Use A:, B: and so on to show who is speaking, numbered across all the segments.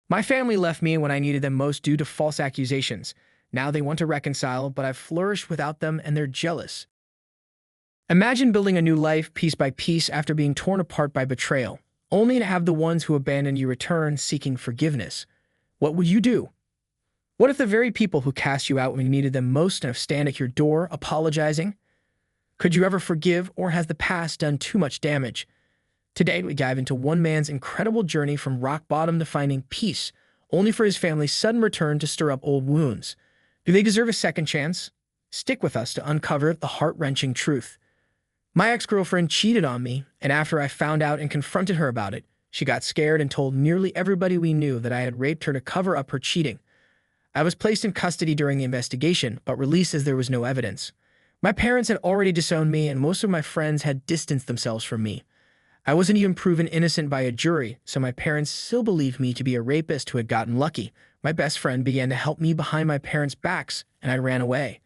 A: My family left me when I needed them most due to false accusations. Now they want to reconcile, but I've flourished without them and they're jealous. Imagine building a new life piece by piece after being torn apart by betrayal, only to have the ones who abandoned you return seeking forgiveness. What would you do? What if the very people who cast you out when you needed them most now stand at your door apologizing? Could you ever forgive, or has the past done too much damage? Today, we dive into one man's incredible journey from rock bottom to finding peace, only for his family's sudden return to stir up old wounds. Do they deserve a second chance? Stick with us to uncover the heart-wrenching truth. My ex-girlfriend cheated on me, and after I found out and confronted her about it, she got scared and told nearly everybody we knew that I had raped her to cover up her cheating. I was placed in custody during the investigation, but released as there was no evidence. My parents had already disowned me, and most of my friends had distanced themselves from me. I wasn't even proven innocent by a jury, so my parents still believed me to be a rapist who had gotten lucky. My best friend began to help me behind my parents' backs, and I ran away.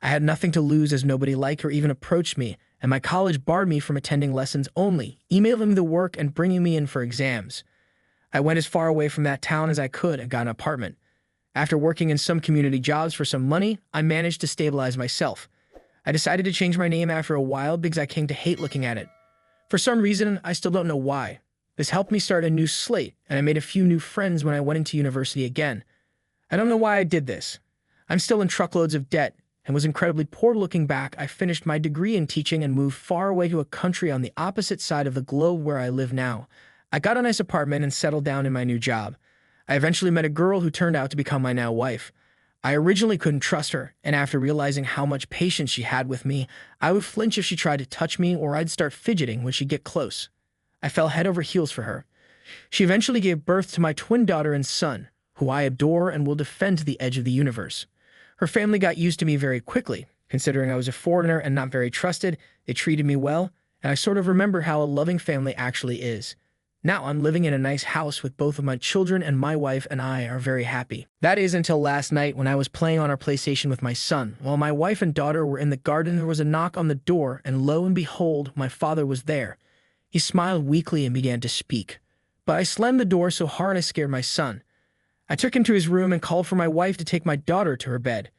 A: I had nothing to lose as nobody liked or even approached me, and my college barred me from attending lessons only, emailing me the work and bringing me in for exams. I went as far away from that town as I could and got an apartment. After working in some community jobs for some money, I managed to stabilize myself. I decided to change my name after a while because I came to hate looking at it. For some reason, I still don't know why. This helped me start a new slate, and I made a few new friends when I went into university again. I don't know why I did this. I'm still in truckloads of debt, and was incredibly poor looking back. I finished my degree in teaching and moved far away to a country on the opposite side of the globe where I live now. I got a nice apartment and settled down in my new job. I eventually met a girl who turned out to become my now wife. I originally couldn't trust her, and after realizing how much patience she had with me, I would flinch if she tried to touch me, or I'd start fidgeting when she'd get close. I fell head over heels for her. She eventually gave birth to my twin daughter and son, who I adore and will defend to the edge of the universe. Her family got used to me very quickly. Considering I was a foreigner and not very trusted, they treated me well, and I sort of remember how a loving family actually is. Now I'm living in a nice house with both of my children, and my wife and I are very happy. That is until last night when I was playing on our PlayStation with my son. While my wife and daughter were in the garden, there was a knock on the door, and lo and behold, my father was there. He smiled weakly and began to speak. But I slammed the door so hard I scared my son. I took him to his room and called for my wife to take my daughter to her bed.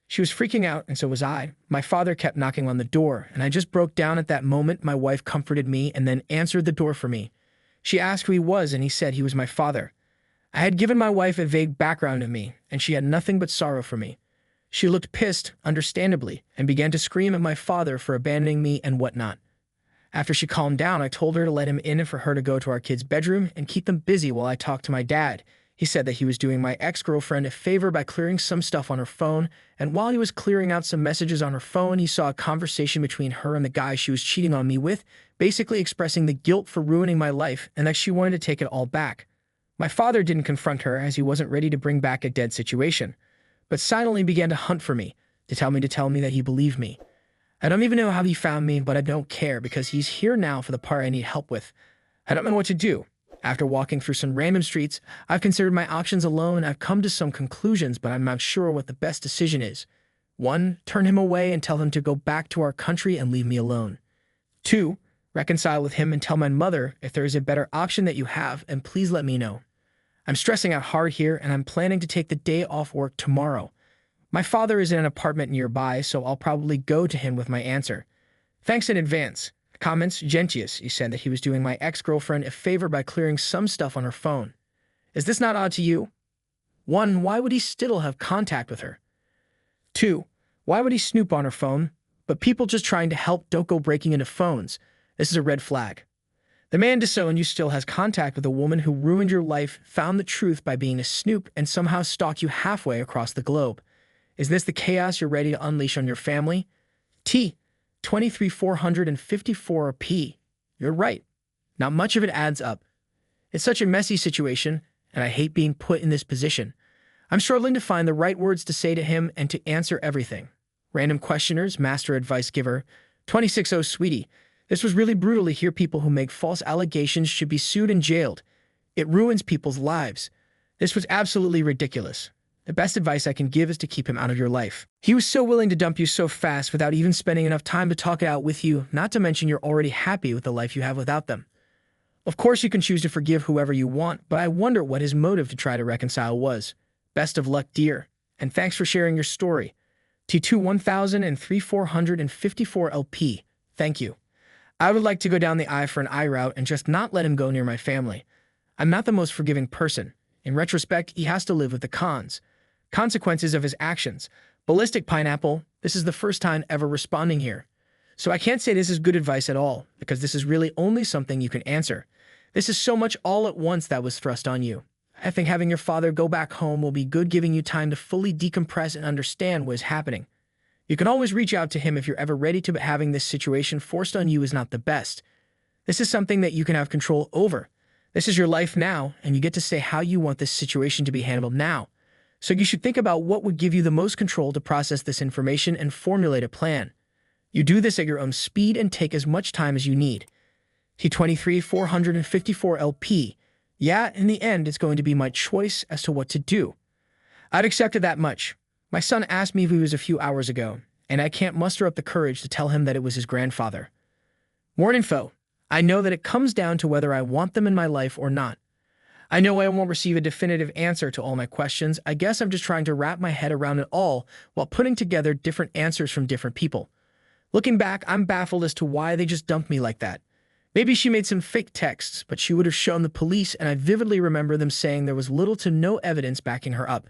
A: She was freaking out, and so was I. My father kept knocking on the door, and I just broke down at that moment. My wife comforted me and then answered the door for me. She asked who he was, and he said he was my father. I had given my wife a vague background of me, and she had nothing but sorrow for me. She looked pissed, understandably, and began to scream at my father for abandoning me and whatnot. After she calmed down, I told her to let him in and for her to go to our kids' bedroom and keep them busy while I talked to my dad. He said that he was doing my ex-girlfriend a favor by clearing some stuff on her phone, and while he was clearing out some messages on her phone, he saw a conversation between her and the guy she was cheating on me with, basically expressing the guilt for ruining my life and that she wanted to take it all back. My father didn't confront her as he wasn't ready to bring back a dead situation, but silently began to hunt for me, to tell me that he believed me. I don't even know how he found me, but I don't care because he's here now for the part I need help with. I don't know what to do. After walking through some random streets, I've considered my options alone. I've come to some conclusions, but I'm not sure what the best decision is. 1. Turn him away and tell him to go back to our country and leave me alone. 2. Reconcile with him and tell my mother if there is a better option that you have, and please let me know. I'm stressing out hard here, and I'm planning to take the day off work tomorrow. My father is in an apartment nearby, so I'll probably go to him with my answer. Thanks in advance. Comments, Gentius. He said that he was doing my ex-girlfriend a favor by clearing some stuff on her phone. Is this not odd to you? 1. Why would he still have contact with her? 2. Why would he snoop on her phone? But people just trying to help don't go breaking into phones. This is a red flag. The man disowned you still has contact with a woman who ruined your life, found the truth by being a snoop, and somehow stalked you halfway across the globe. Is this the chaos you're ready to unleash on your family? T. 23,454p. You're right. Not much of it adds up. It's such a messy situation, and I hate being put in this position. I'm struggling to find the right words to say to him and to answer everything. Random questioners, master advice giver. 26-0 sweetie. This was really brutal to hear. People who make false allegations should be sued and jailed. It ruins people's lives. This was absolutely ridiculous. The best advice I can give is to keep him out of your life. He was so willing to dump you so fast without even spending enough time to talk it out with you, not to mention you're already happy with the life you have without them. Of course, you can choose to forgive whoever you want, but I wonder what his motive to try to reconcile was. Best of luck, dear, and thanks for sharing your story. T2 103454 LP. Thank you. I would like to go down the eye for an eye route and just not let him go near my family. I'm not the most forgiving person. In retrospect, he has to live with the consequences of his actions. Ballistic Pineapple, this is the first time ever responding here. So I can't say this is good advice at all, because this is really only something you can answer. This is so much all at once that was thrust on you. I think having your father go back home will be good, giving you time to fully decompress and understand what is happening. You can always reach out to him if you're ever ready to, but having this situation forced on you is not the best. This is something that you can have control over. This is your life now, and you get to say how you want this situation to be handled now. So you should think about what would give you the most control to process this information and formulate a plan. You do this at your own speed and take as much time as you need. T23 454 LP. Yeah, in the end, it's going to be my choice as to what to do. I'd accepted that much. My son asked me if he was a few hours ago, and I can't muster up the courage to tell him that it was his grandfather. More info. I know that it comes down to whether I want them in my life or not. I know I won't receive a definitive answer to all my questions. I guess I'm just trying to wrap my head around it all while putting together different answers from different people. Looking back, I'm baffled as to why they just dumped me like that. Maybe she made some fake texts, but she would have shown the police, and I vividly remember them saying there was little to no evidence backing her up.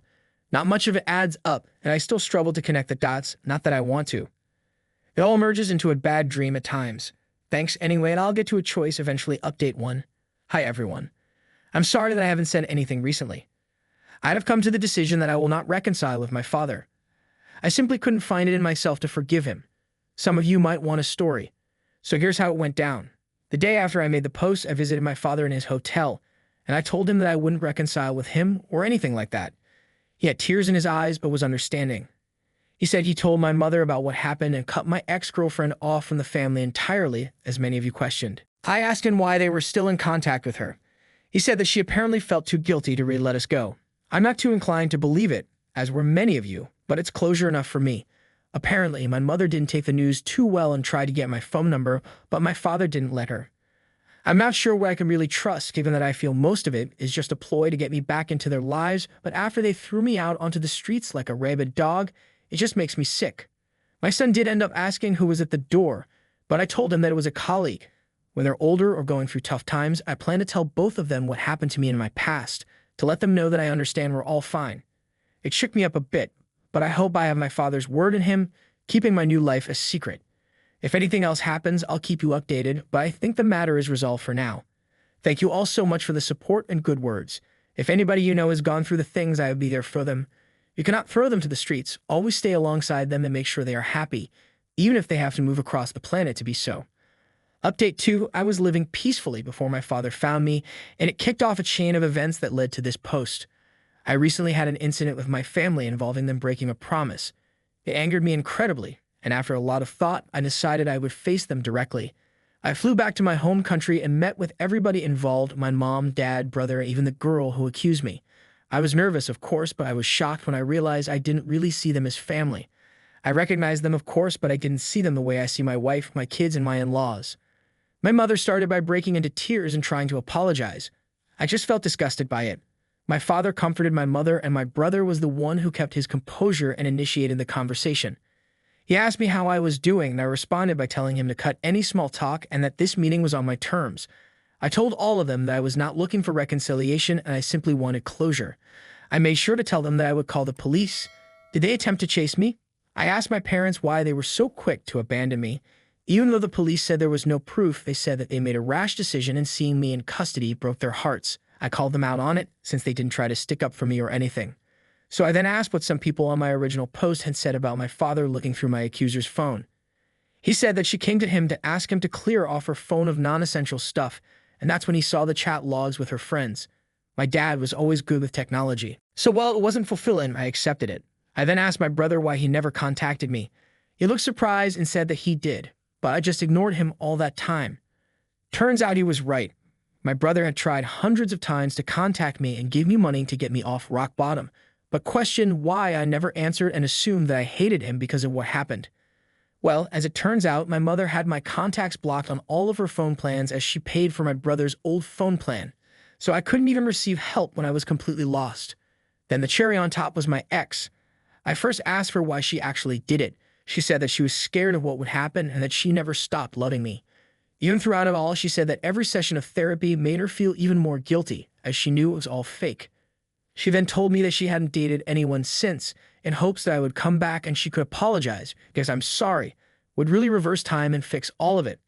A: Not much of it adds up, and I still struggle to connect the dots, not that I want to. It all merges into a bad dream at times. Thanks anyway, and I'll get to a choice eventually. Update 1. Hi everyone. I'm sorry that I haven't said anything recently. I have come to the decision that I will not reconcile with my father. I simply couldn't find it in myself to forgive him. Some of you might want a story. So here's how it went down. The day after I made the post, I visited my father in his hotel, and I told him that I wouldn't reconcile with him or anything like that. He had tears in his eyes, but was understanding. He said he told my mother about what happened and cut my ex-girlfriend off from the family entirely, as many of you questioned. I asked him why they were still in contact with her. He said that she apparently felt too guilty to really let us go. I'm not too inclined to believe it, as were many of you, but it's closure enough for me. Apparently, my mother didn't take the news too well and tried to get my phone number, but my father didn't let her. I'm not sure what I can really trust, given that I feel most of it is just a ploy to get me back into their lives, but after they threw me out onto the streets like a rabid dog, it just makes me sick. My son did end up asking who was at the door, but I told him that it was a colleague. When they're older or going through tough times, I plan to tell both of them what happened to me in my past, to let them know that I understand we're all fine. It shook me up a bit, but I hope I have my father's word in him, keeping my new life a secret. If anything else happens, I'll keep you updated, but I think the matter is resolved for now. Thank you all so much for the support and good words. If anybody you know has gone through the things, I will be there for them. You cannot throw them to the streets. Always stay alongside them and make sure they are happy, even if they have to move across the planet to be so. Update 2, I was living peacefully before my father found me, and it kicked off a chain of events that led to this post. I recently had an incident with my family involving them breaking a promise. It angered me incredibly, and after a lot of thought, I decided I would face them directly. I flew back to my home country and met with everybody involved, my mom, dad, brother, even the girl who accused me. I was nervous, of course, but I was shocked when I realized I didn't really see them as family. I recognized them, of course, but I didn't see them the way I see my wife, my kids, and my in-laws. My mother started by breaking into tears and trying to apologize. I just felt disgusted by it. My father comforted my mother, and my brother was the one who kept his composure and initiated the conversation. He asked me how I was doing, and I responded by telling him to cut any small talk and that this meeting was on my terms. I told all of them that I was not looking for reconciliation and I simply wanted closure. I made sure to tell them that I would call the police. Did they attempt to chase me? I asked my parents why they were so quick to abandon me. Even though the police said there was no proof, they said that they made a rash decision and seeing me in custody broke their hearts. I called them out on it, since they didn't try to stick up for me or anything. So I then asked what some people on my original post had said about my father looking through my accuser's phone. He said that she came to him to ask him to clear off her phone of non-essential stuff, and that's when he saw the chat logs with her friends. My dad was always good with technology. So while it wasn't fulfilling, I accepted it. I then asked my brother why he never contacted me. He looked surprised and said that he did, but I just ignored him all that time. Turns out he was right. My brother had tried hundreds of times to contact me and give me money to get me off rock bottom, but questioned why I never answered and assumed that I hated him because of what happened. Well, as it turns out, my mother had my contacts blocked on all of her phone plans as she paid for my brother's old phone plan, so I couldn't even receive help when I was completely lost. Then the cherry on top was my ex. I first asked her why she actually did it. She said that she was scared of what would happen and that she never stopped loving me. Even throughout it all, she said that every session of therapy made her feel even more guilty, as she knew it was all fake. She then told me that she hadn't dated anyone since, in hopes that I would come back and she could apologize, because I'm sorry, would really reverse time and fix all of it.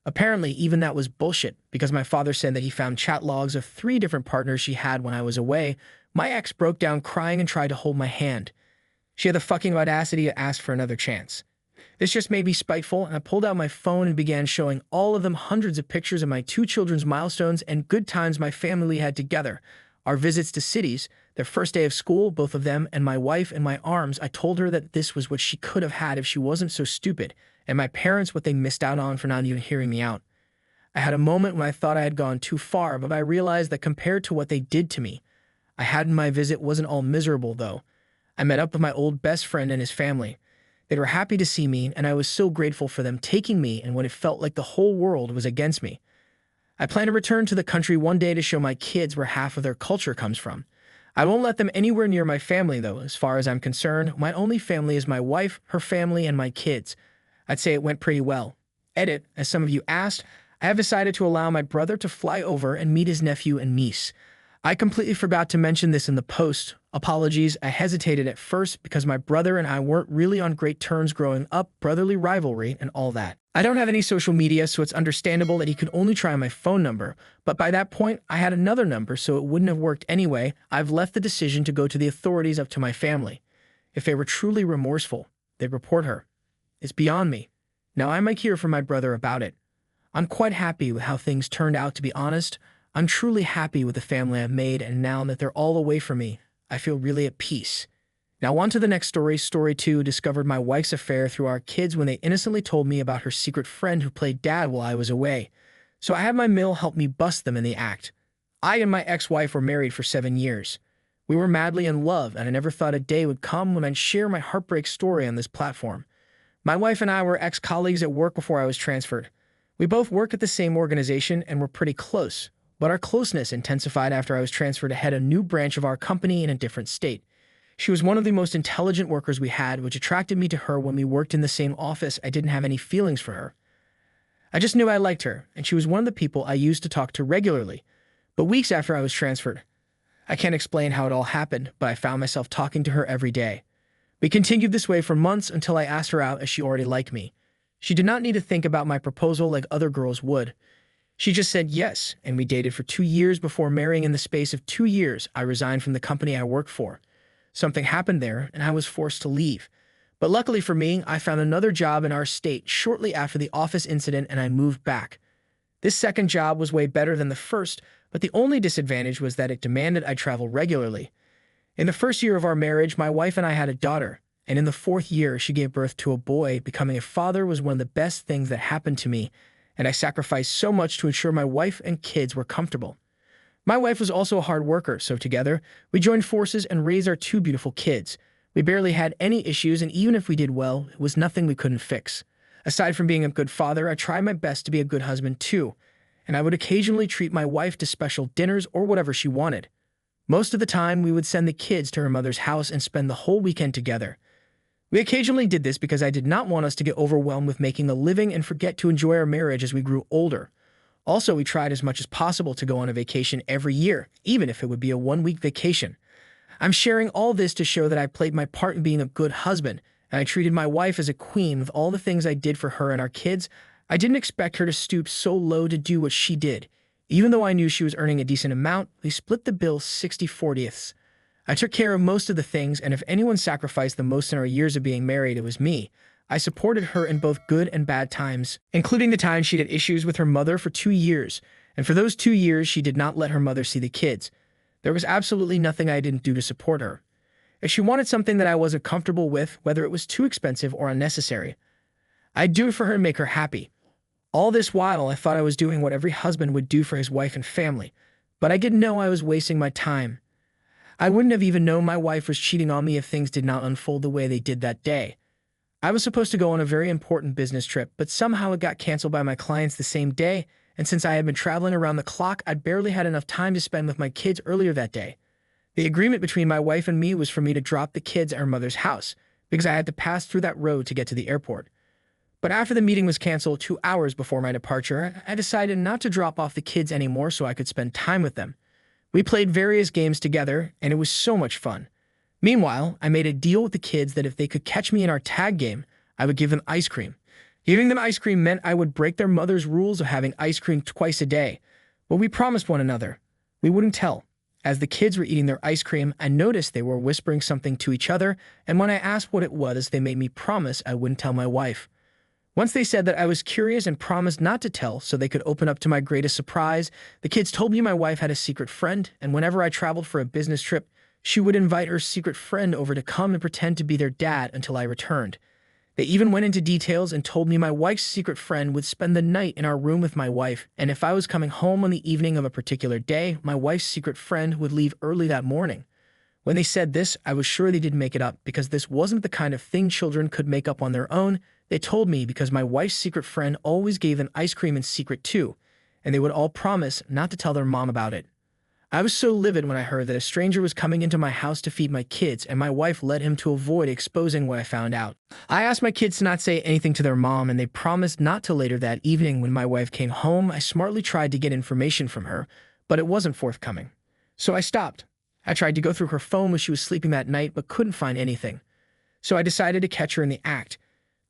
A: Apparently, even that was bullshit, because my father said that he found chat logs of 3 different partners she had when I was away. My ex broke down crying and tried to hold my hand. She had the fucking audacity to ask for another chance. This just made me spiteful, and I pulled out my phone and began showing all of them hundreds of pictures of my 2 children's milestones and good times my family had together. Our visits to cities, their first day of school, both of them, and my wife in my arms. I told her that this was what she could have had if she wasn't so stupid, and my parents what they missed out on for not even hearing me out. I had a moment when I thought I had gone too far, but I realized that compared to what they did to me, I had in my visit wasn't all miserable, though. I met up with my old best friend and his family. They were happy to see me, and I was so grateful for them taking me and when it felt like the whole world was against me. I plan to return to the country one day to show my kids where half of their culture comes from. I won't let them anywhere near my family, though. As far as I'm concerned, my only family is my wife, her family, and my kids. I'd say it went pretty well. Edit, as some of you asked, I have decided to allow my brother to fly over and meet his nephew and niece. I completely forgot to mention this in the post. Apologies, I hesitated at first because my brother and I weren't really on great terms growing up, brotherly rivalry, and all that. I don't have any social media, so it's understandable that he could only try my phone number, but by that point, I had another number, so it wouldn't have worked anyway. I've left the decision to go to the authorities up to my family. If they were truly remorseful, they'd report her. It's beyond me. Now I might hear from my brother about it. I'm quite happy with how things turned out, to be honest. I'm truly happy with the family I've made, and now that they're all away from me, I feel really at peace. Now on to the next story. Story 2 discovered my wife's affair through our kids when they innocently told me about her secret friend who played dad while I was away. So I had my mill help me bust them in the act. I and my ex-wife were married for 7 years. We were madly in love, and I never thought a day would come when I'd share my heartbreak story on this platform. My wife and I were ex-colleagues at work before I was transferred. We both worked at the same organization and were pretty close, but our closeness intensified after I was transferred to head a new branch of our company in a different state. She was one of the most intelligent workers we had, which attracted me to her. When we worked in the same office, I didn't have any feelings for her. I just knew I liked her, and she was one of the people I used to talk to regularly. But weeks after I was transferred, I can't explain how it all happened, but I found myself talking to her every day. We continued this way for months until I asked her out, as she already liked me. She did not need to think about my proposal like other girls would. She just said yes, and we dated for 2 years before marrying. In the space of 2 years, I resigned from the company I worked for. Something happened there, and I was forced to leave. But luckily for me, I found another job in our state shortly after the office incident, and I moved back. This second job was way better than the first, but the only disadvantage was that it demanded I travel regularly. In the first year of our marriage, my wife and I had a daughter, and in the 4th year, she gave birth to a boy. Becoming a father was one of the best things that happened to me, and I sacrificed so much to ensure my wife and kids were comfortable. My wife was also a hard worker, so together, we joined forces and raised our 2 beautiful kids. We barely had any issues, and even if we did well, it was nothing we couldn't fix. Aside from being a good father, I tried my best to be a good husband too, and I would occasionally treat my wife to special dinners or whatever she wanted. Most of the time, we would send the kids to her mother's house and spend the whole weekend together. We occasionally did this because I did not want us to get overwhelmed with making a living and forget to enjoy our marriage as we grew older. Also, we tried as much as possible to go on a vacation every year, even if it would be a 1-week vacation. I'm sharing all this to show that I played my part in being a good husband, and I treated my wife as a queen with all the things I did for her and our kids. I didn't expect her to stoop so low to do what she did. Even though I knew she was earning a decent amount, we split the bill 60/40. I took care of most of the things, and if anyone sacrificed the most in our years of being married, it was me. I supported her in both good and bad times, including the time she had issues with her mother for 2 years, and for those 2 years she did not let her mother see the kids. There was absolutely nothing I didn't do to support her. If she wanted something that I wasn't comfortable with, whether it was too expensive or unnecessary, I'd do it for her and make her happy. All this while, I thought I was doing what every husband would do for his wife and family, but I didn't know I was wasting my time. I wouldn't have even known my wife was cheating on me if things did not unfold the way they did that day. I was supposed to go on a very important business trip, but somehow it got canceled by my clients the same day, and since I had been traveling around the clock, I'd barely had enough time to spend with my kids earlier that day. The agreement between my wife and me was for me to drop the kids at her mother's house, because I had to pass through that road to get to the airport. But after the meeting was canceled 2 hours before my departure, I decided not to drop off the kids anymore so I could spend time with them. We played various games together, and it was so much fun. Meanwhile, I made a deal with the kids that if they could catch me in our tag game, I would give them ice cream. Giving them ice cream meant I would break their mother's rules of having ice cream twice a day, but we promised one another we wouldn't tell. As the kids were eating their ice cream, I noticed they were whispering something to each other, and when I asked what it was, they made me promise I wouldn't tell my wife. Once they said that I was curious and promised not to tell so they could open up to my greatest surprise, the kids told me my wife had a secret friend, and whenever I traveled for a business trip, she would invite her secret friend over to come and pretend to be their dad until I returned. They even went into details and told me my wife's secret friend would spend the night in our room with my wife, and if I was coming home on the evening of a particular day, my wife's secret friend would leave early that morning. When they said this, I was sure they didn't make it up, because this wasn't the kind of thing children could make up on their own. They told me because my wife's secret friend always gave them ice cream in secret too, and they would all promise not to tell their mom about it. I was so livid when I heard that a stranger was coming into my house to feed my kids, and my wife led him to avoid exposing what I found out. I asked my kids to not say anything to their mom, and they promised not to. Later that evening, when my wife came home, I smartly tried to get information from her, but it wasn't forthcoming. So I stopped. I tried to go through her phone when she was sleeping that night, but couldn't find anything. So I decided to catch her in the act.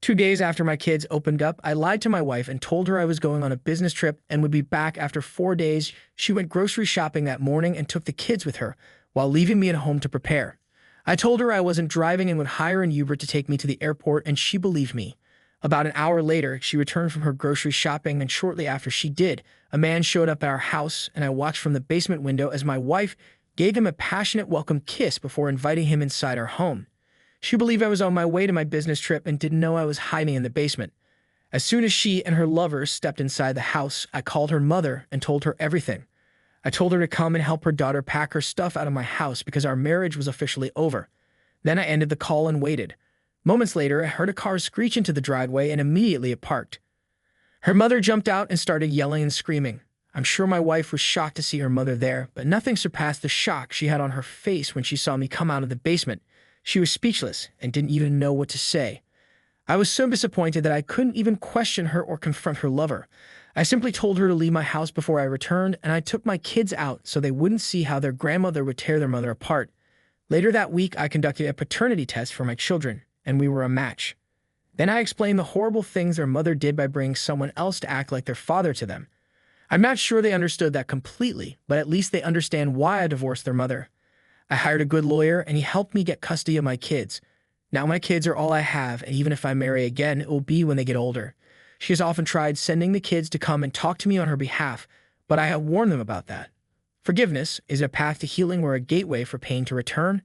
A: 2 days after my kids opened up, I lied to my wife and told her I was going on a business trip and would be back after 4 days. She went grocery shopping that morning and took the kids with her, while leaving me at home to prepare. I told her I wasn't driving and would hire an Uber to take me to the airport, and she believed me. About an hour later, she returned from her grocery shopping, and shortly after she did, a man showed up at our house, and I watched from the basement window as my wife gave him a passionate welcome kiss before inviting him inside our home. She believed I was on my way to my business trip and didn't know I was hiding in the basement. As soon as she and her lover stepped inside the house, I called her mother and told her everything. I told her to come and help her daughter pack her stuff out of my house because our marriage was officially over. Then I ended the call and waited. Moments later, I heard a car screech into the driveway and immediately it parked. Her mother jumped out and started yelling and screaming. I'm sure my wife was shocked to see her mother there, but nothing surpassed the shock she had on her face when she saw me come out of the basement. She was speechless and didn't even know what to say. I was so disappointed that I couldn't even question her or confront her lover. I simply told her to leave my house before I returned, and I took my kids out so they wouldn't see how their grandmother would tear their mother apart. Later that week, I conducted a paternity test for my children, and we were a match. Then I explained the horrible things their mother did by bringing someone else to act like their father to them. I'm not sure they understood that completely, but at least they understand why I divorced their mother. I hired a good lawyer, and he helped me get custody of my kids. Now my kids are all I have, and even if I marry again, it will be when they get older. She has often tried sending the kids to come and talk to me on her behalf, but I have warned them about that. Forgiveness is a path to healing or a gateway for pain to return.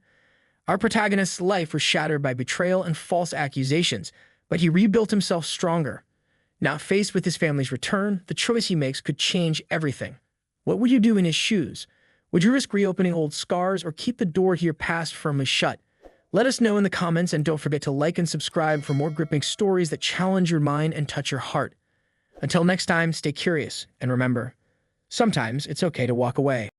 A: Our protagonist's life was shattered by betrayal and false accusations, but he rebuilt himself stronger. Now faced with his family's return, the choice he makes could change everything. What would you do in his shoes? Would you risk reopening old scars or keep the door to your past firmly shut? Let us know in the comments, and don't forget to like and subscribe for more gripping stories that challenge your mind and touch your heart. Until next time, stay curious, and remember, sometimes it's okay to walk away.